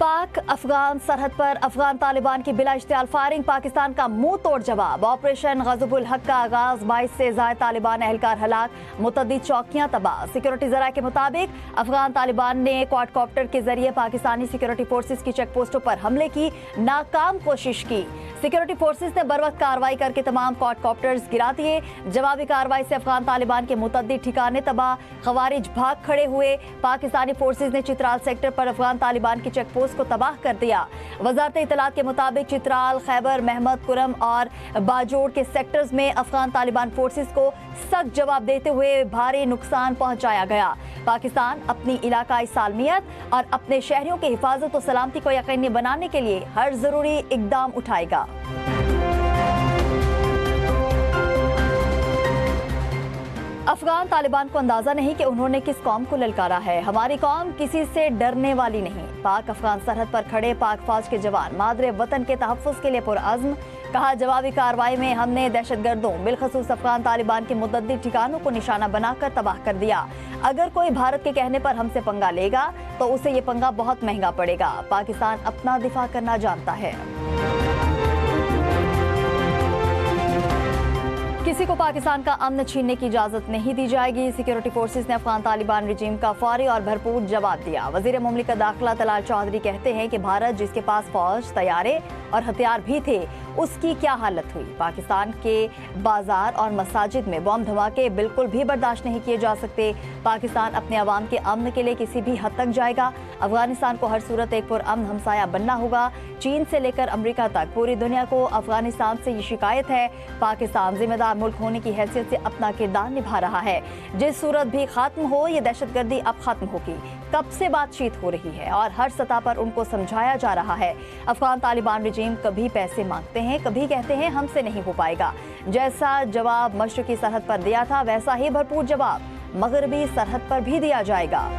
पाक अफगान सरहद पर अफगान तालिबान की बिला इश्तियाल फायरिंग, पाकिस्तान का मुंह तोड़ जवाब। ऑपरेशन गज़बुल हक का आगाज, 22 से ज़ायद तालिबान एहलकार हलाक, मुतअद्दिद चौकियां तबाह। सिक्योरिटी ज़राए के मुताबिक अफगान तालिबान ने क्वाडकॉप्टर के जरिए पाकिस्तानी सिक्योरिटी फोर्सेज की चेक पोस्टों पर हमले की नाकाम कोशिश की। सिक्योरिटी फोर्सेज ने बरवक्त कार्रवाई करके तमाम क्वाडकॉप्टर्स गिरा दिए। जवाबी कार्रवाई से अफगान तालिबान के मुतअद्दिद ठिकाने तबाह, खवारिज भाग खड़े हुए। पाकिस्तानी फोर्सेज ने चित्राल सेक्टर पर अफगान तालिबान की चेक पोस्ट को तबाह कर दिया। वजारत इत्तलात के मुताबिक चित्राल, खैबर, महमद कुरम और बाजोड़ के सेक्टर्स में अफगान तालिबान फोर्सेज को सख्त जवाब देते हुए भारी नुकसान पहुंचाया गया। पाकिस्तान अपनी इलाकाई सालमियत और अपने शहरियों की हिफाजत और सलामती को यकीनी बनाने के लिए हर जरूरी इकदाम उठाएगा। अफगान तालिबान को अंदाजा नहीं कि उन्होंने किस कौम को ललकारा है। हमारी कौम किसी से डरने वाली नहीं। पाक अफगान सरहद पर खड़े पाक फौज के जवान मादरे वतन के तहफ़्फ़ुज़ के लिए पुरअज़्म। कहा, जवाबी कार्रवाई में हमने दहशतगर्दों बिलखसूस अफगान तालिबान के मुतअद्दिद ठिकानों को निशाना बनाकर तबाह कर दिया। अगर कोई भारत के कहने पर हमसे पंगा लेगा तो उसे ये पंगा बहुत महंगा पड़ेगा। पाकिस्तान अपना दिफा करना जानता है। किसी को पाकिस्तान का अमन छीनने की इजाजत नहीं दी जाएगी। सिक्योरिटी फोर्सेज ने अफगान तालिबान रिजीम का फौरी और भरपूर जवाब दिया। वजीर मुमलिकत दाखिला तलाल चौधरी कहते हैं कि भारत जिसके पास फौज, तैयारे और हथियार भी थे, उसकी क्या हालत हुई। पाकिस्तान के बाजार और मसाजिद में बम धमाके बिल्कुल भी बर्दाश्त नहीं किए जा सकते। पाकिस्तान अपने अवाम के अमन के लिए किसी भी हद तक जाएगा। अफगानिस्तान को हर सूरत एक पुरअमन हमसाया बनना होगा। चीन से लेकर अमेरिका तक पूरी दुनिया को अफगानिस्तान से ये शिकायत है। पाकिस्तान जिम्मेदार मुल्क होने की हैसियत से अपना किरदार निभा रहा है। जिस सूरत भी खत्म हो, ये दहशतगर्दी अब खत्म होगी। कब से बातचीत हो रही है और हर सतह पर उनको समझाया जा रहा है। अफगान तालिबान रिजीम कभी पैसे मांगते हैं, कभी कहते हैं हमसे नहीं हो पाएगा। जैसा जवाब मशरिकी सरहद पर दिया था, वैसा ही भरपूर जवाब मगरबी सरहद पर भी दिया जाएगा।